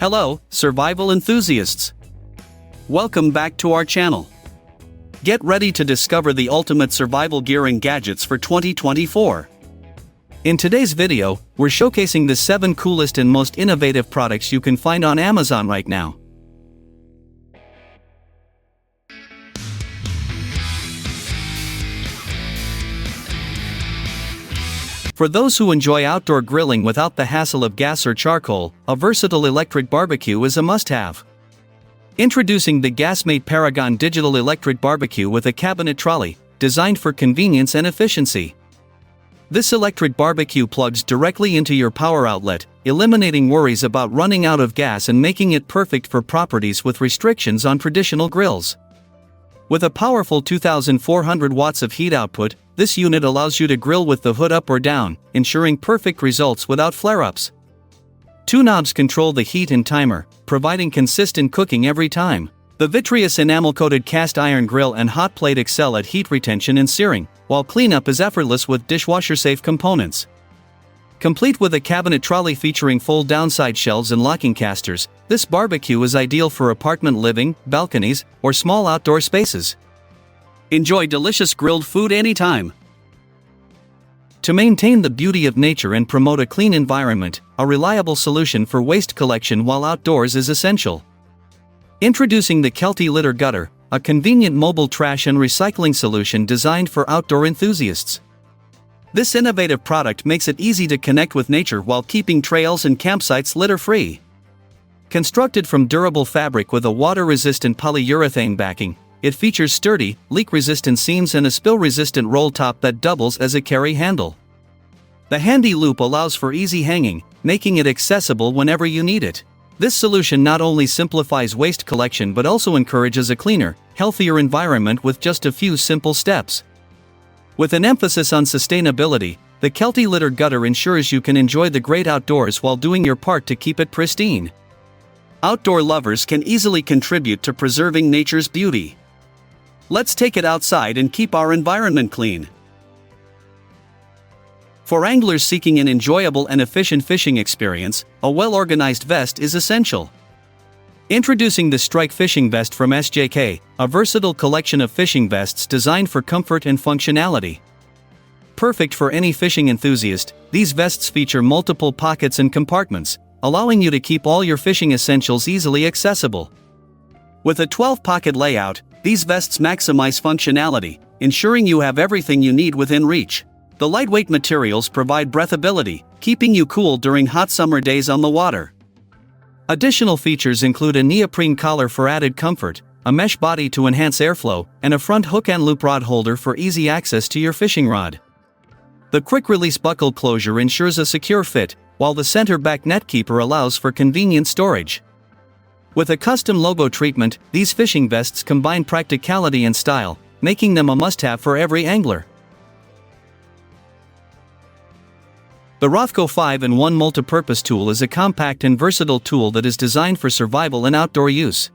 Hello, survival enthusiasts! Welcome back to our channel. Get ready to discover the ultimate survival gear and gadgets for 2024. In today's video, we're showcasing the 7 coolest and most innovative products you can find on Amazon right now. For those who enjoy outdoor grilling without the hassle of gas or charcoal, a versatile electric barbecue is a must-have. Introducing the Gasmate Paragon Digital Electric Barbecue with a cabinet trolley, designed for convenience and efficiency. This electric barbecue plugs directly into your power outlet, eliminating worries about running out of gas and making it perfect for properties with restrictions on traditional grills. With a powerful 2,400 watts of heat output, this unit allows you to grill with the hood up or down, ensuring perfect results without flare-ups. 2 knobs control the heat and timer, providing consistent cooking every time. The vitreous enamel-coated cast iron grill and hot plate excel at heat retention and searing, while cleanup is effortless with dishwasher-safe components. Complete with a cabinet trolley featuring full downside shelves and locking casters, this barbecue is ideal for apartment living, balconies, or small outdoor spaces. Enjoy delicious grilled food anytime. To maintain the beauty of nature and promote a clean environment, a reliable solution for waste collection while outdoors is essential. Introducing the Kelty Litter Gutter, a convenient mobile trash and recycling solution designed for outdoor enthusiasts. This innovative product makes it easy to connect with nature while keeping trails and campsites litter-free. Constructed from durable fabric with a water-resistant polyurethane backing, it features sturdy, leak-resistant seams and a spill-resistant roll top that doubles as a carry handle. The handy loop allows for easy hanging, making it accessible whenever you need it. This solution not only simplifies waste collection but also encourages a cleaner, healthier environment with just a few simple steps. With an emphasis on sustainability, the Kelty Litter Gutter ensures you can enjoy the great outdoors while doing your part to keep it pristine. Outdoor lovers can easily contribute to preserving nature's beauty. Let's take it outside and keep our environment clean. For anglers seeking an enjoyable and efficient fishing experience, a well-organized vest is essential. Introducing the Strike Fishing Vest from SJK, a versatile collection of fishing vests designed for comfort and functionality. Perfect for any fishing enthusiast, these vests feature multiple pockets and compartments, allowing you to keep all your fishing essentials easily accessible. With a 12-pocket layout, these vests maximize functionality, ensuring you have everything you need within reach. The lightweight materials provide breathability, keeping you cool during hot summer days on the water. Additional features include a neoprene collar for added comfort, a mesh body to enhance airflow, and a front hook and loop rod holder for easy access to your fishing rod. The quick-release buckle closure ensures a secure fit, while the center-back net keeper allows for convenient storage. With a custom logo treatment, these fishing vests combine practicality and style, making them a must-have for every angler. The Rothco 5-in-1 Multipurpose tool is a compact and versatile tool that is designed for survival and outdoor use.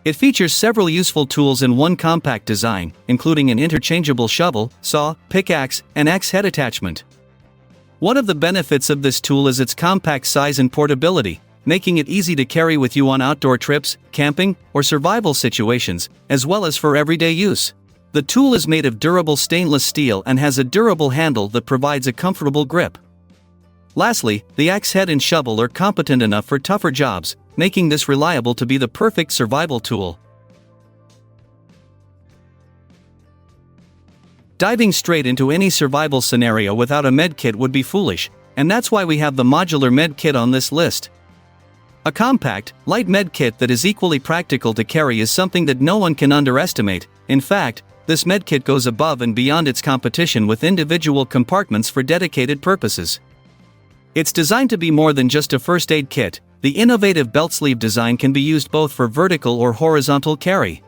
It features several useful tools in one compact design, including an interchangeable shovel, saw, pickaxe, and axe head attachment. One of the benefits of this tool is its compact size and portability, making it easy to carry with you on outdoor trips, camping, or survival situations, as well as for everyday use. The tool is made of durable stainless steel and has a durable handle that provides a comfortable grip. Lastly, the axe head and shovel are competent enough for tougher jobs, making this reliable to be the perfect survival tool. Diving straight into any survival scenario without a med kit would be foolish, and that's why we have the Modular Med Kit on this list. A compact, light med kit that is equally practical to carry is something that no one can underestimate. In fact, this med kit goes above and beyond its competition with individual compartments for dedicated purposes. It's designed to be more than just a first aid kit. The innovative belt sleeve design can be used both for vertical or horizontal carry.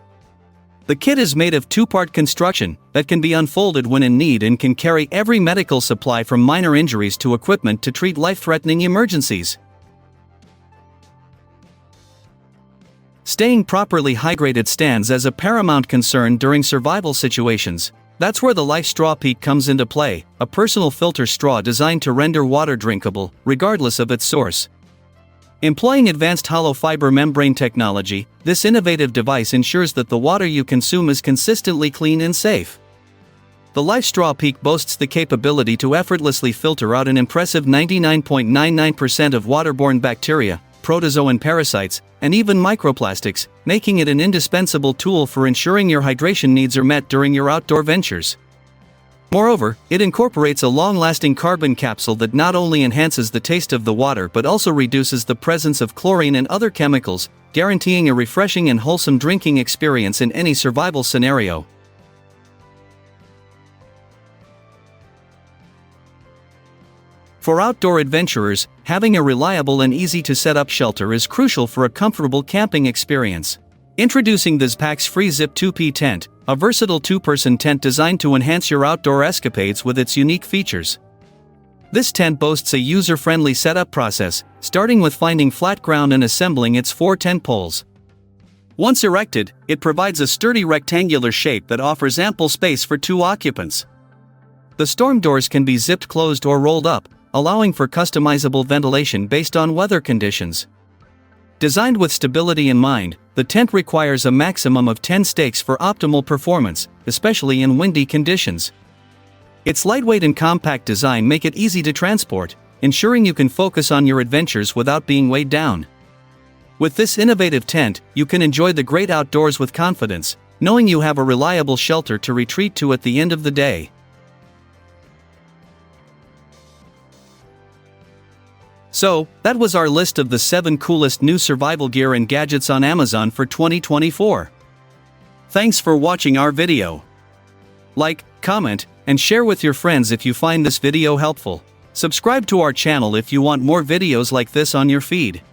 The kit is made of 2-part construction that can be unfolded when in need and can carry every medical supply from minor injuries to equipment to treat life-threatening emergencies. Staying properly hydrated stands as a paramount concern during survival situations. That's where the Lifestraw Peak comes into play, a personal filter straw designed to render water drinkable, regardless of its source. Employing advanced hollow fiber membrane technology, this innovative device ensures that the water you consume is consistently clean and safe. The Lifestraw Peak boasts the capability to effortlessly filter out an impressive 99.99% of waterborne bacteria, protozoa and parasites, and even microplastics, making it an indispensable tool for ensuring your hydration needs are met during your outdoor ventures. Moreover, it incorporates a long-lasting carbon capsule that not only enhances the taste of the water but also reduces the presence of chlorine and other chemicals, guaranteeing a refreshing and wholesome drinking experience in any survival scenario. For outdoor adventurers, having a reliable and easy-to-set-up shelter is crucial for a comfortable camping experience. Introducing the Zpacks Free Zip 2P Tent, a versatile two-person tent designed to enhance your outdoor escapades with its unique features. This tent boasts a user-friendly setup process, starting with finding flat ground and assembling its 4 tent poles. Once erected, it provides a sturdy rectangular shape that offers ample space for 2 occupants. The storm doors can be zipped closed or rolled up, allowing for customizable ventilation based on weather conditions. Designed with stability in mind, the tent requires a maximum of 10 stakes for optimal performance, especially in windy conditions. Its lightweight and compact design make it easy to transport, ensuring you can focus on your adventures without being weighed down. With this innovative tent, you can enjoy the great outdoors with confidence, knowing you have a reliable shelter to retreat to at the end of the day. So, that was our list of the 7 coolest new survival gear and gadgets on Amazon for 2024. Thanks for watching our video. Like, comment, and share with your friends if you find this video helpful. Subscribe to our channel if you want more videos like this on your feed.